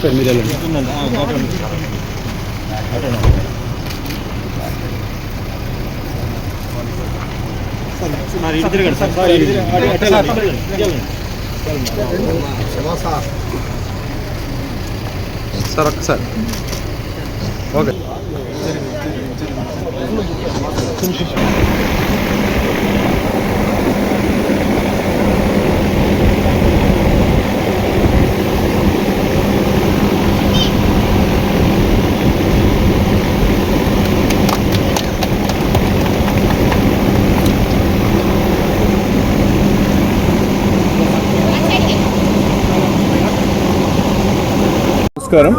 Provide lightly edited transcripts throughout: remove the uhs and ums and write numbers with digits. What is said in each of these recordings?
Sir మీరు వెళ్ళండి. Sir ఒక్కసారి ఓకే. నమస్కారం.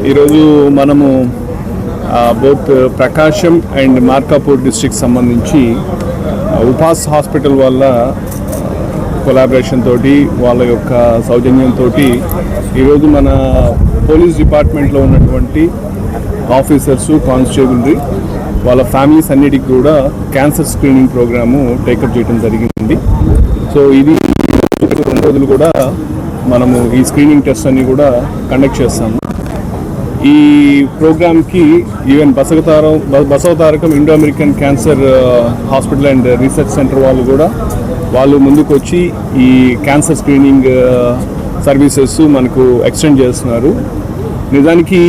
ఈరోజు మనము both Prakasam and Markapur district సంబంధించి ఉపాస్ హాస్పిటల్ వాళ్ళ కొలాబరేషన్ తోటి వాళ్ళ యొక్క సౌజన్యంతో ఈరోజు మన పోలీస్ డిపార్ట్మెంట్లో ఉన్నటువంటి ఆఫీసర్సు, కానిస్టేబుల్రీ వాళ్ళ ఫ్యామిలీస్ అన్నిటికీ కూడా క్యాన్సర్ స్క్రీనింగ్ ప్రోగ్రాము టేకప్ చేయడం జరిగింది. సో ఇది 2 రోజులు కూడా మనము ఈ స్క్రీనింగ్ టెస్ట్ అన్ని కూడా కండక్ట్ చేస్తాము. ఈ ప్రోగ్రామ్కి even Basavatarakam Indo American cancer hospital and research centre వాళ్ళు ముందుకు వచ్చి ఈ క్యాన్సర్ స్క్రీనింగ్ సర్వీసెస్ మనకు ఎక్స్టెండ్ చేస్తున్నారు. నిజానికి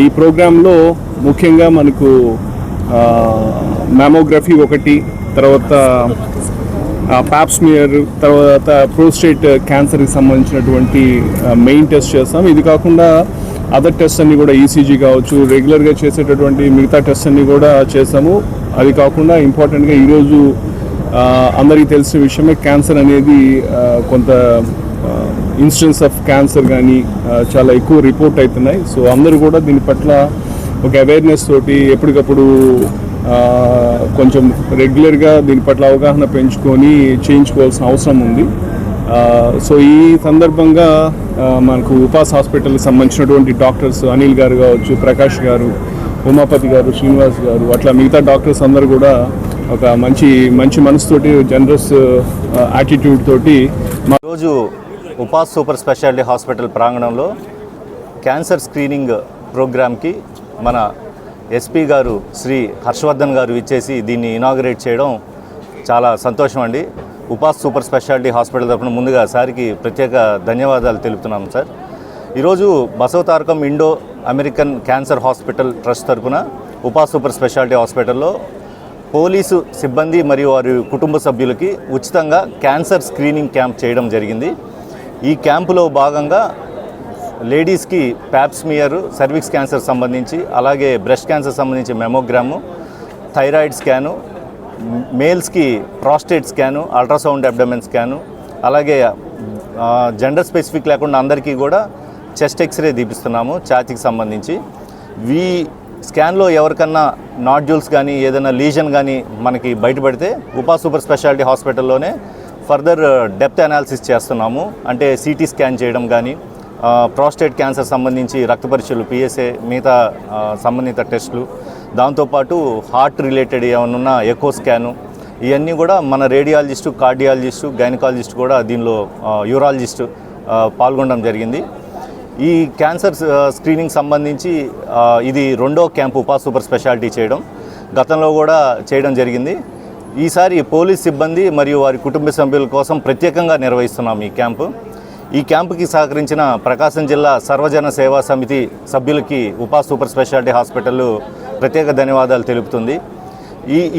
ఈ ప్రోగ్రాంలో ముఖ్యంగా మనకు మ్యామోగ్రఫీ ఒకటి, తర్వాత పాప్స్మియర్, తర్వాత ప్రోస్టేట్ క్యాన్సర్కి సంబంధించినటువంటి మెయిన్ టెస్ట్ చేస్తాం. ఇది కాకుండా అదర్ టెస్ట్ అన్ని కూడా ఈసీజీ కావచ్చు, రెగ్యులర్గా చేసేటటువంటి మిగతా టెస్ట్ అన్ని కూడా చేస్తాము. అది కాకుండా ఇంపార్టెంట్గా ఈరోజు అందరికీ తెలిసిన విషయమే క్యాన్సర్ అనేది కొంత ఇన్సిడెన్స్ ఆఫ్ క్యాన్సర్ కానీ చాలా ఎక్కువ రిపోర్ట్ అవుతున్నాయి. సో అందరూ కూడా దీని పట్ల ఒక అవేర్నెస్ తోటి ఎప్పటికప్పుడు కొంచెం రెగ్యులర్గా దీని పట్ల అవగాహన పెంచుకొని చేయించుకోవాల్సిన అవసరం ఉంది. సో ఈ సందర్భంగా మనకు ఉపాస్ హాస్పిటల్కి సంబంధించినటువంటి డాక్టర్స్ అనిల్ గారు కావచ్చు, ప్రకాష్ గారు, ఉమాపతి గారు, శ్రీనివాస్ గారు, అట్లా మిగతా డాక్టర్స్ అందరూ కూడా ఒక మంచి మనసుతోటి, జనరస్ యాటిట్యూడ్ తోటి ఈరోజు ఉపాస్ సూపర్ స్పెషాలిటీ హాస్పిటల్ ప్రాంగణంలో క్యాన్సర్ స్క్రీనింగ్ ప్రోగ్రామ్కి మన ఎస్పీ గారు శ్రీ హర్షవర్ధన్ గారు ఇచ్చేసి దీన్ని ఇనాగరేట్ చేయడం చాలా సంతోషం అండి. ఉపాస్ సూపర్ స్పెషాలిటీ హాస్పిటల్ తరఫున ముందుగా సార్కి ప్రత్యేక ధన్యవాదాలు తెలుపుతున్నాము సార్. ఈరోజు Basavatarakam Indo American cancer hospital trust తరఫున ఉపాస్ సూపర్ స్పెషాలిటీ హాస్పిటల్లో పోలీసు సిబ్బంది మరియు వారి కుటుంబ సభ్యులకి ఉచితంగా క్యాన్సర్ స్క్రీనింగ్ క్యాంప్ చేయడం జరిగింది. ఈ క్యాంపులో భాగంగా లేడీస్కి ప్యాప్స్మియర్, సర్విక్స్ క్యాన్సర్ సంబంధించి, అలాగే బ్రెస్ట్ క్యాన్సర్ సంబంధించి మెమోగ్రాము, థైరాయిడ్ స్కాను, మేల్స్కి prostate scan, ultrasound abdomen scan, అలాగే జెండర్ స్పెసిఫిక్ లేకుండా అందరికీ కూడా చెస్ట్ ఎక్స్రే తీపిస్తున్నాము ఛాతీకి సంబంధించి. ఈ స్కాన్లో ఎవరికన్నా నాడ్యూల్స్ కానీ ఏదైనా లీజన్ కానీ మనకి బయటపడితే ఉపాస్ సూపర్ స్పెషాలిటీ హాస్పిటల్లోనే ఫర్దర్ డెప్త్ అనాలిసిస్ చేస్తున్నాము. అంటే సిటీ స్కాన్ చేయడం కానీ, ప్రాస్టేట్ క్యాన్సర్ సంబంధించి రక్త పరీక్షలు, పిఎస్ఏ, మిగతా సంబంధిత టెస్టులు, దాంతోపాటు హార్ట్ రిలేటెడ్ ఏమన్నా ఎకో స్కాను, ఇవన్నీ కూడా మన రేడియాలజిస్టు, కార్డియాలజిస్టు, గైనకాలజిస్ట్ కూడా దీనిలో యూరాలజిస్టు పాల్గొనడం జరిగింది. ఈ క్యాన్సర్ స్క్రీనింగ్ సంబంధించి ఇది 2వ క్యాంపు ఉపాస్ సూపర్ స్పెషాలిటీ చేయడం, గతంలో కూడా చేయడం జరిగింది. ఈసారి పోలీస్ సిబ్బంది మరియు వారి కుటుంబ సభ్యుల కోసం ప్రత్యేకంగా నిర్వహిస్తున్నాం ఈ క్యాంపు. ఈ క్యాంపుకి సహకరించిన ప్రకాశం జిల్లా సర్వజన సేవా సమితి సభ్యులకి ఉపాస్ సూపర్ స్పెషాలిటీ హాస్పిటల్ ప్రత్యేక ధన్యవాదాలు తెలుపుతుంది.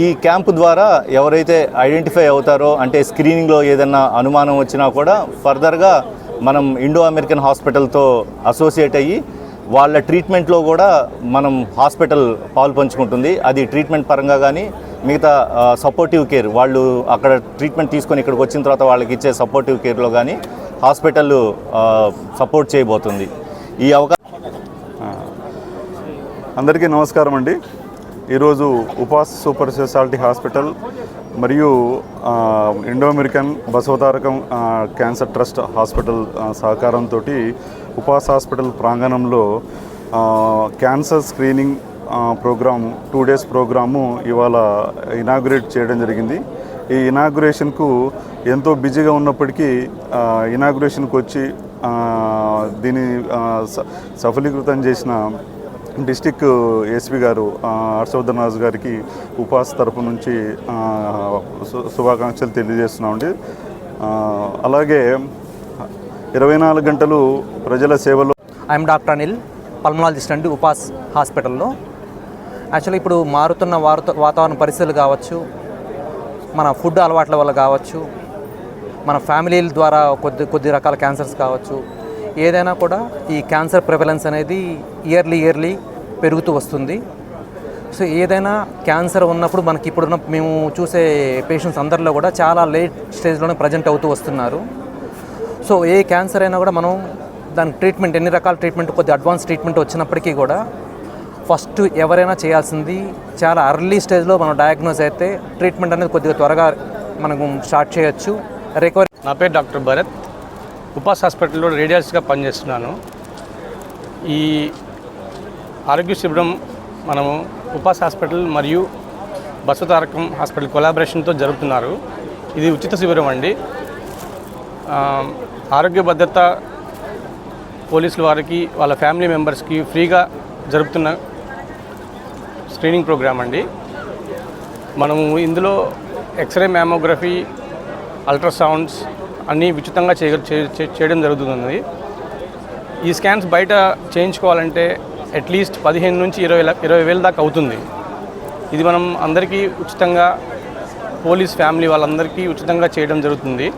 ఈ క్యాంపు ద్వారా ఎవరైతే ఐడెంటిఫై అవుతారో, అంటే స్క్రీనింగ్లో ఏదైనా అనుమానం వచ్చినా కూడా ఫర్దర్గా మనం ఇండో అమెరికన్ హాస్పిటల్తో అసోసియేట్ అయ్యి వాళ్ళ ట్రీట్మెంట్లో కూడా మనం హాస్పిటల్ పాలు పంచుకుంటుంది. అది ట్రీట్మెంట్ పరంగా కానీ మిగతా సపోర్టివ్ కేర్, వాళ్ళు అక్కడ ట్రీట్మెంట్ తీసుకొని ఇక్కడికి వచ్చిన తర్వాత వాళ్ళకి ఇచ్చే సపోర్టివ్ కేర్లో కానీ హాస్పిటల్ సపోర్ట్ చేయబోతుంది. ఈ అందరికీ నమస్కారం అండి. ఈరోజు ఉపాస్ సూపర్ స్పెషాలిటీ హాస్పిటల్ మరియు Indo American Basavatarakam cancer trust hospital సహకారంతో ఉపాస్ హాస్పిటల్ ప్రాంగణంలో cancer screening programme 2 days programme ఇవాళ ఇనాగ్రేట్ చేయడం జరిగింది. ఈ ఇనాగ్రేషన్కు ఎంతో బిజీగా ఉన్నప్పటికీ ఇనాగ్రేషన్కి వచ్చి దీన్ని సఫలీకృతం చేసిన డిస్టిక్ ఎస్పీ గారు హర్షవర్ధన్ రాజు గారికి ఉపాస్ తరపు నుంచి శుభాకాంక్షలు తెలియజేస్తున్నామండి. అలాగే 24 గంటలు ప్రజల సేవలో ఐఎమ్ డాక్టర్ అనిల్, పల్మనాలజిస్ట్ అండి ఉపాస్ హాస్పిటల్లో. యాక్చువల్లీ ఇప్పుడు మారుతున్న వాతావరణ పరిస్థితులు కావచ్చు, మన ఫుడ్ అలవాట్ల వల్ల కావచ్చు, మన ఫ్యామిలీల ద్వారా కొద్ది రకాల క్యాన్సర్స్ కావచ్చు, ఏదైనా కూడా ఈ క్యాన్సర్ ప్రివలెన్స్ అనేది ఇయర్లీ పెరుగుతూ వస్తుంది. సో ఏదైనా క్యాన్సర్ ఉన్నప్పుడు మనకి ఇప్పుడున్న మేము చూసే పేషెంట్స్ అందరిలో కూడా చాలా లేట్ స్టేజ్లోనే ప్రజెంట్ అవుతూ వస్తున్నారు. సో ఏ క్యాన్సర్ అయినా కూడా మనం దానికి ట్రీట్మెంట్, ఎన్ని రకాల ట్రీట్మెంట్, కొద్ది అడ్వాన్స్ ట్రీట్మెంట్ వచ్చినప్పటికీ కూడా ఫస్ట్ ఎవరైనా చేయాల్సింది చాలా ఎర్లీ స్టేజ్లో మనం డయాగ్నోజ్ అయితే ట్రీట్మెంట్ అనేది కొద్దిగా త్వరగా మనకు స్టార్ట్ చేయొచ్చు. రికవరీ. నా పేరు డాక్టర్ భరత్, ఉపాస్ హాస్పిటల్లో రేడియాలజిస్ట్గా పనిచేస్తున్నాను. ఈ ఆరోగ్య శిబిరం మనము ఉపాస్ హాస్పిటల్ మరియు బసవతారకం హాస్పిటల్ కొలాబరేషన్తో జరుపుతున్నారు. ఇది ఉచిత శిబిరం అండి. ఆరోగ్య భద్రత పోలీసుల వారికి, వాళ్ళ ఫ్యామిలీ మెంబర్స్కి ఫ్రీగా జరుపుతున్న స్క్రీనింగ్ ప్రోగ్రామ్ అండి. మనము ఇందులో ఎక్స్రే, మ్యామోగ్రఫీ, అల్ట్రాసౌండ్స్ అన్నీ ఉచితంగా చేయడం జరుగుతుంది. ఈ స్కాన్స్ బయట చేయించుకోవాలంటే అట్లీస్ట్ 15 నుంచి 20 వేల దాకా అవుతుంది. ఇది మనం అందరికీ ఉచితంగా, పోలీస్ ఫ్యామిలీ వాళ్ళందరికీ ఉచితంగా చేయడం జరుగుతుంది.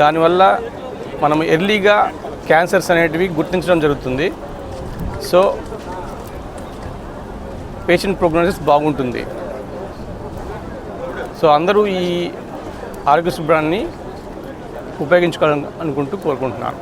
దానివల్ల మనం ఎర్లీగా క్యాన్సర్స్ అనేటివి గుర్తించడం జరుగుతుంది. సో పేషెంట్ ప్రోగ్నోసిస్ బాగుంటుంది. సో అందరూ ఈ ఆరోగ్య శిబిరాన్ని ఉపయోగించుకోవాలని కోరుకుంటున్నాను.